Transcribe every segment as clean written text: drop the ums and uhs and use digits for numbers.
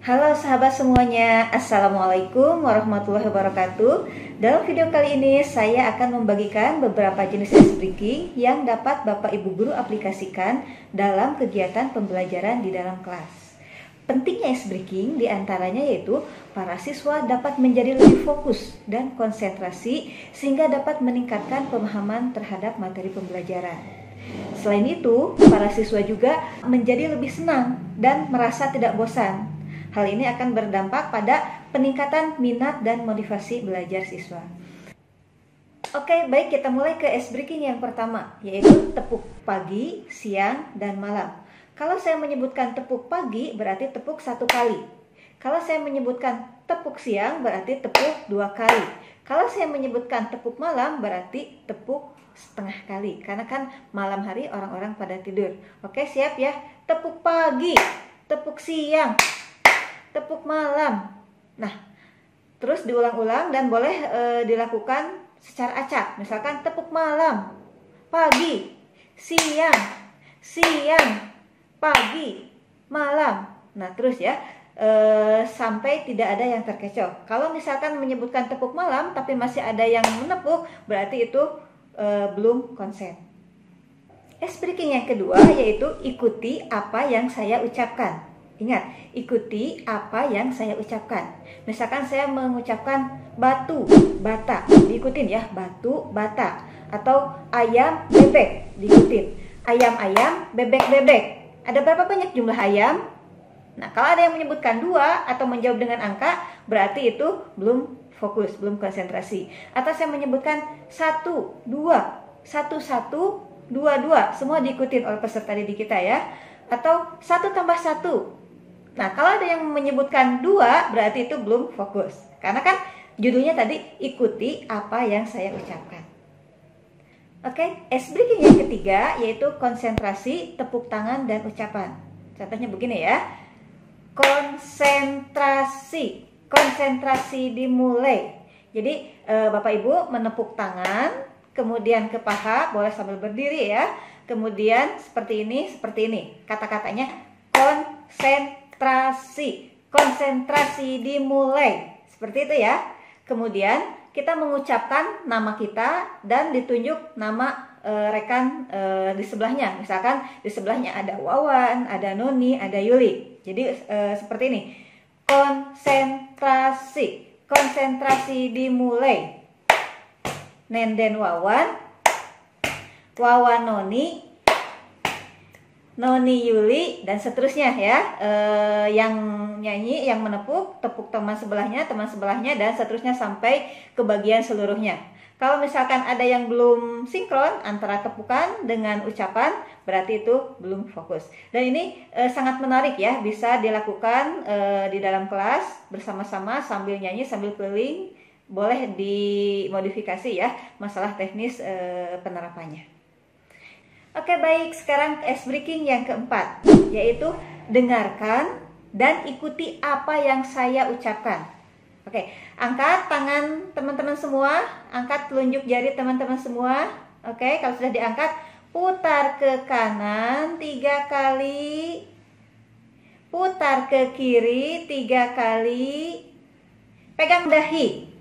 Halo sahabat semuanya, Assalamualaikum warahmatullahi wabarakatuh. Dalam video kali ini saya akan membagikan beberapa jenis ice breaking yang dapat Bapak Ibu Guru aplikasikan dalam kegiatan pembelajaran di dalam kelas. Pentingnya ice breaking diantaranya yaitu para siswa dapat menjadi lebih fokus dan konsentrasi sehingga dapat meningkatkan pemahaman terhadap materi pembelajaran. Selain itu, para siswa juga menjadi lebih senang dan merasa tidak bosan. Hal ini akan berdampak pada peningkatan minat dan motivasi belajar siswa. Oke, baik, kita mulai ke ice breaking yang pertama, yaitu tepuk pagi, siang, dan malam. Kalau saya menyebutkan tepuk pagi, berarti tepuk 1 kali. Kalau saya menyebutkan tepuk siang, berarti tepuk 2 kali. Kalau saya menyebutkan tepuk malam, berarti tepuk setengah kali. Karena kan malam hari orang-orang pada tidur. Oke, siap ya? Tepuk pagi, tepuk siang, tepuk malam. Nah, terus diulang-ulang dan boleh dilakukan secara acak. Misalkan tepuk malam, pagi, siang, pagi, malam. Nah, terus ya, sampai tidak ada yang terkecoh. Kalau misalkan menyebutkan tepuk malam tapi masih ada yang menepuk, berarti itu belum konsen. Ice breaking yang kedua yaitu ikuti apa yang saya ucapkan. Ingat, ikuti apa yang saya ucapkan. Misalkan saya mengucapkan batu, bata, diikutin ya, batu, bata. Atau ayam, bebek, diikutin. Ayam, ayam, bebek, bebek. Ada berapa banyak jumlah ayam? Nah, kalau ada yang menyebutkan 2 atau menjawab dengan angka, berarti itu belum fokus, belum konsentrasi. Atau saya menyebutkan 1, 2, 1, 1, 2, 2. Semua diikutin oleh peserta didik kita ya. Atau 1 tambah 1. Nah, kalau ada yang menyebutkan 2, berarti itu belum fokus. Karena kan judulnya tadi ikuti apa yang saya ucapkan. Oke, ice breaking yang ketiga yaitu konsentrasi, tepuk tangan, dan ucapan. Contohnya begini ya. Konsentrasi dimulai. Jadi Bapak Ibu menepuk tangan, kemudian ke paha, boleh sambil berdiri ya. Kemudian seperti ini. Kata-katanya konsentrasi dimulai. Seperti itu ya. Kemudian kita mengucapkan nama kita dan ditunjuk nama rekan di sebelahnya. Misalkan di sebelahnya ada Wawan, ada Noni, ada Yuli. Jadi seperti ini. Konsentrasi dimulai. Nenden Wawan, Wawan Noni, Noni Yuli, dan seterusnya ya. Yang nyanyi, yang menepuk, tepuk teman sebelahnya, dan seterusnya sampai ke bagian seluruhnya. Kalau misalkan ada yang belum sinkron antara tepukan dengan ucapan, berarti itu belum fokus. Dan ini sangat menarik ya, bisa dilakukan di dalam kelas bersama-sama sambil nyanyi, sambil keliling. Boleh dimodifikasi ya, masalah teknis penerapannya. Oke, baik, sekarang ice breaking yang keempat, yaitu dengarkan dan ikuti apa yang saya ucapkan. Oke, angkat tangan teman-teman semua, angkat telunjuk jari teman-teman semua. Oke, kalau sudah diangkat, putar ke kanan 3 kali, putar ke kiri 3 kali, pegang dahi.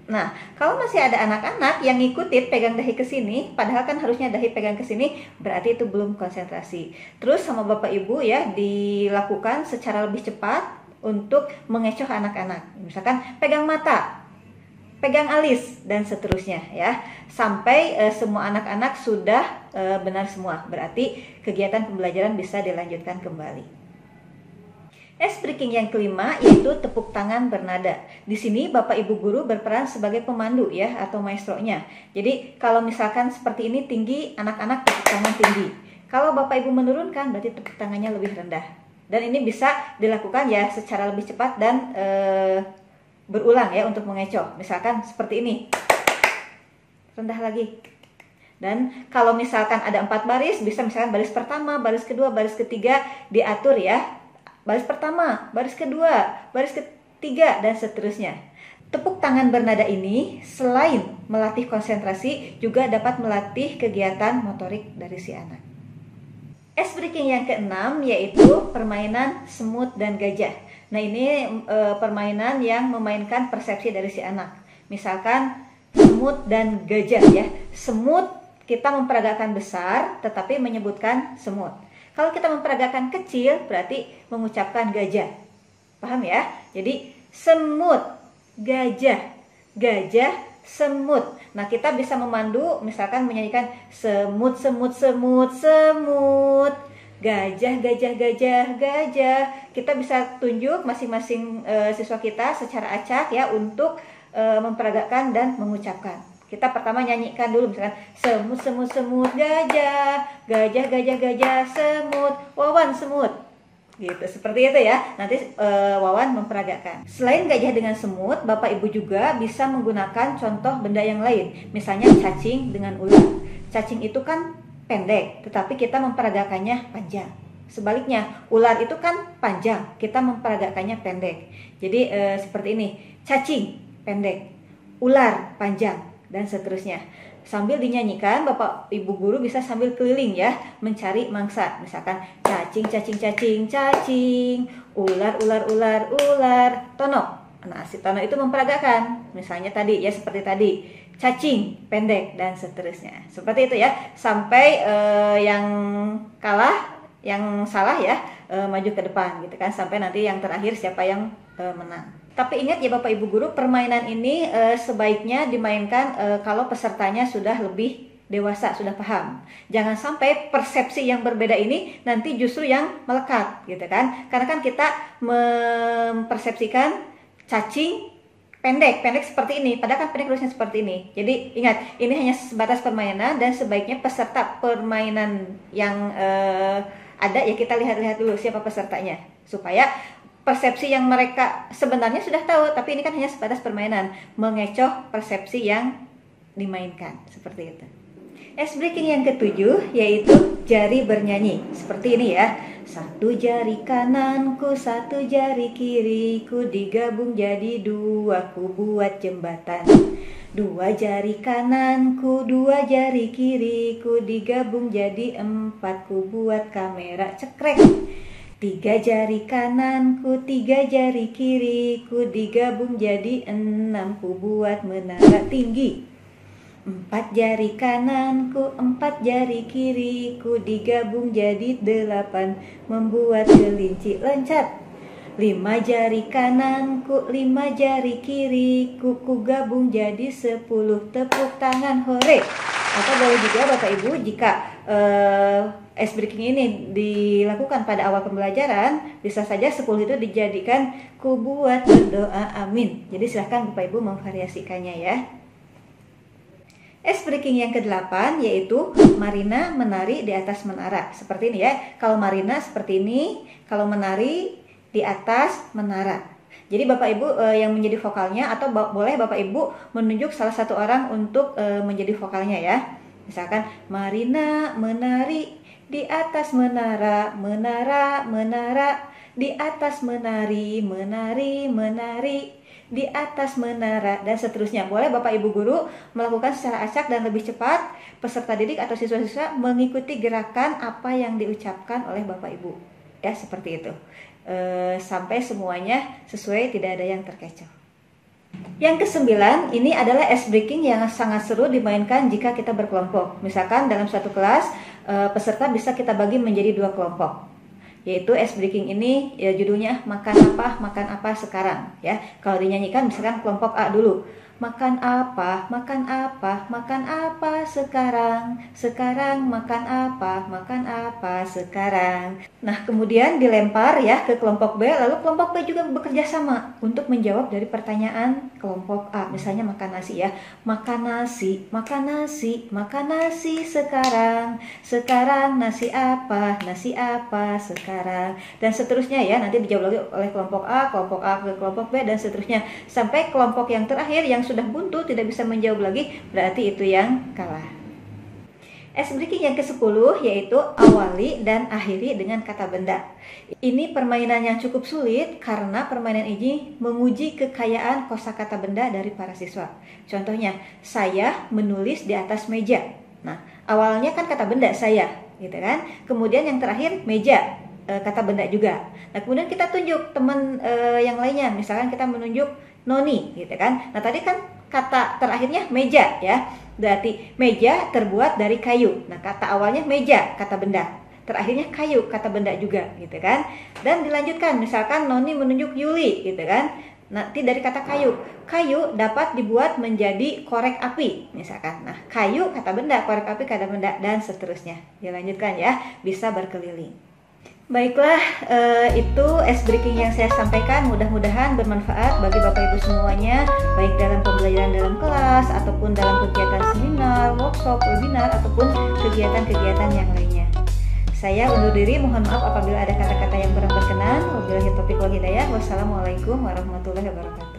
Nah, kalau masih ada anak-anak yang ngikutin pegang dahi ke sini, padahal kan harusnya dahi pegang ke sini, berarti itu belum konsentrasi. Terus sama Bapak Ibu ya, dilakukan secara lebih cepat untuk mengecoh anak-anak. Misalkan pegang mata, pegang alis, dan seterusnya ya. Sampai semua anak-anak sudah benar semua. Berarti kegiatan pembelajaran bisa dilanjutkan kembali. Ice breaking yang kelima yaitu tepuk tangan bernada. Di sini Bapak Ibu Guru berperan sebagai pemandu ya, atau maestronya. Jadi kalau misalkan seperti ini tinggi, anak-anak tepuk tangan tinggi. Kalau Bapak Ibu menurunkan, berarti tepuk tangannya lebih rendah. Dan ini bisa dilakukan ya secara lebih cepat dan berulang ya untuk mengecoh. Misalkan seperti ini. Rendah lagi. Dan kalau misalkan ada 4 baris, bisa misalkan baris pertama, baris kedua, baris ketiga diatur ya. Baris pertama, baris kedua, baris ketiga, dan seterusnya. Tepuk tangan bernada ini selain melatih konsentrasi juga dapat melatih kegiatan motorik dari si anak. Ice breaking yang keenam yaitu permainan semut dan gajah. Nah, ini permainan yang memainkan persepsi dari si anak. Misalkan semut dan gajah ya. Semut kita memperagakan besar tetapi menyebutkan semut. Kalau kita memperagakan kecil berarti mengucapkan gajah. Paham ya? Jadi semut, gajah, gajah, semut. Nah, kita bisa memandu misalkan menyanyikan semut, semut, semut, semut, gajah, gajah, gajah, gajah. Kita bisa tunjuk masing-masing siswa kita secara acak ya untuk memperagakan dan mengucapkan. Kita pertama nyanyikan dulu misalkan semut, semut, semut, gajah, gajah, gajah, gajah, semut, Wawan semut. Gitu, seperti itu ya. Nanti Wawan memperagakan. Selain gajah dengan semut, Bapak Ibu juga bisa menggunakan contoh benda yang lain. Misalnya cacing dengan ular. Cacing itu kan pendek, tetapi kita memperagakannya panjang. Sebaliknya, ular itu kan panjang, kita memperagakannya pendek. Jadi seperti ini, cacing pendek, ular panjang, dan seterusnya. Sambil dinyanyikan, Bapak Ibu guru bisa sambil keliling ya, mencari mangsa. Misalkan cacing, cacing, cacing, cacing, ular, ular, ular, ular, tono. Nah, si tono itu memperagakan. Misalnya tadi ya, seperti tadi, cacing, pendek, dan seterusnya. Seperti itu ya, sampai yang kalah, yang salah ya, maju ke depan gitu kan, sampai nanti yang terakhir siapa yang menang. Tapi ingat ya Bapak Ibu guru, permainan ini sebaiknya dimainkan kalau pesertanya sudah lebih dewasa, sudah paham. Jangan sampai persepsi yang berbeda ini nanti justru yang melekat gitu kan. Karena kan kita mempersepsikan cacing pendek seperti ini, padahal kan pendek harusnya seperti ini. Jadi ingat, ini hanya sebatas permainan dan sebaiknya peserta permainan yang ada ya kita lihat-lihat dulu siapa pesertanya supaya persepsi yang mereka sebenarnya sudah tahu, tapi ini kan hanya sebatas permainan, mengecoh persepsi yang dimainkan, seperti itu. Ice breaking yang ketujuh yaitu jari bernyanyi, seperti ini ya. Satu jari kananku, satu jari kiriku, digabung jadi dua, ku buat jembatan. Dua jari kananku, dua jari kiriku, digabung jadi empat, ku buat kamera cekrek. Tiga jari kananku, tiga jari kiriku, digabung jadi enam, ku buat menara tinggi. Empat jari kananku, empat jari kiriku, digabung jadi delapan, membuat kelinci loncat. Lima jari kananku, lima jari kiriku, ku gabung jadi 10, tepuk tangan hore. Atau boleh juga Bapak Ibu jika ice breaking ini dilakukan pada awal pembelajaran, bisa saja 10 itu dijadikan ku buat berdoa amin. Jadi silahkan Bapak Ibu memvariasikannya ya. Ice breaking yang ke-8 yaitu Marina menari di atas menara. Seperti ini ya. Kalau Marina seperti ini, kalau menari di atas menara. Jadi Bapak Ibu yang menjadi vokalnya atau boleh Bapak Ibu menunjuk salah satu orang untuk menjadi vokalnya ya. Misalkan Marina menari di atas menara, menara, menara, di atas menari, menari, menari, di atas menara, dan seterusnya. Boleh Bapak Ibu guru melakukan secara acak dan lebih cepat, peserta didik atau siswa-siswa mengikuti gerakan apa yang diucapkan oleh Bapak Ibu. Ya, seperti itu. Sampai semuanya sesuai, tidak ada yang terkecoh. Yang ke-9, ini adalah ice breaking yang sangat seru dimainkan jika kita berkelompok. Misalkan dalam suatu kelas, peserta bisa kita bagi menjadi 2 kelompok. Yaitu ice breaking ini ya judulnya makan apa sekarang ya. Kalau dinyanyikan misalkan kelompok A dulu. Makan apa sekarang, sekarang makan apa sekarang. Nah, kemudian dilempar ya ke kelompok B, lalu kelompok B juga bekerja sama untuk menjawab dari pertanyaan kelompok A. Misalnya makan nasi ya, makan nasi sekarang, sekarang nasi apa sekarang, dan seterusnya ya. Nanti dijawab lagi oleh kelompok A ke kelompok B dan seterusnya sampai kelompok yang terakhir yang sudah buntu tidak bisa menjawab lagi, berarti itu yang kalah. Ice breaking yang ke-10 yaitu awali dan akhiri dengan kata benda. Ini permainan yang cukup sulit karena permainan ini menguji kekayaan kosakata benda dari para siswa. Contohnya, saya menulis di atas meja. Nah, awalnya kan kata benda saya, gitu kan? Kemudian yang terakhir meja. kata benda juga. Nah, kemudian kita tunjuk teman yang lainnya, misalkan kita menunjuk Noni gitu kan. Nah, tadi kan kata terakhirnya meja ya. Berarti meja terbuat dari kayu. Nah, kata awalnya meja, kata benda. Terakhirnya kayu, kata benda juga gitu kan. Dan dilanjutkan, misalkan Noni menunjuk Yuli gitu kan. Nanti dari kata kayu. Kayu dapat dibuat menjadi korek api misalkan. Nah, kayu kata benda, korek api kata benda, dan seterusnya. Dilanjutkan ya, bisa berkeliling. Baiklah, itu ice breaking yang saya sampaikan, mudah-mudahan bermanfaat bagi Bapak Ibu semuanya, baik dalam pembelajaran dalam kelas ataupun dalam kegiatan seminar, workshop, webinar, ataupun kegiatan-kegiatan yang lainnya. Saya undur diri, mohon maaf apabila ada kata-kata yang kurang berkenan. Wabillahi taufiq wal hidayah. Wassalamualaikum warahmatullahi wabarakatuh.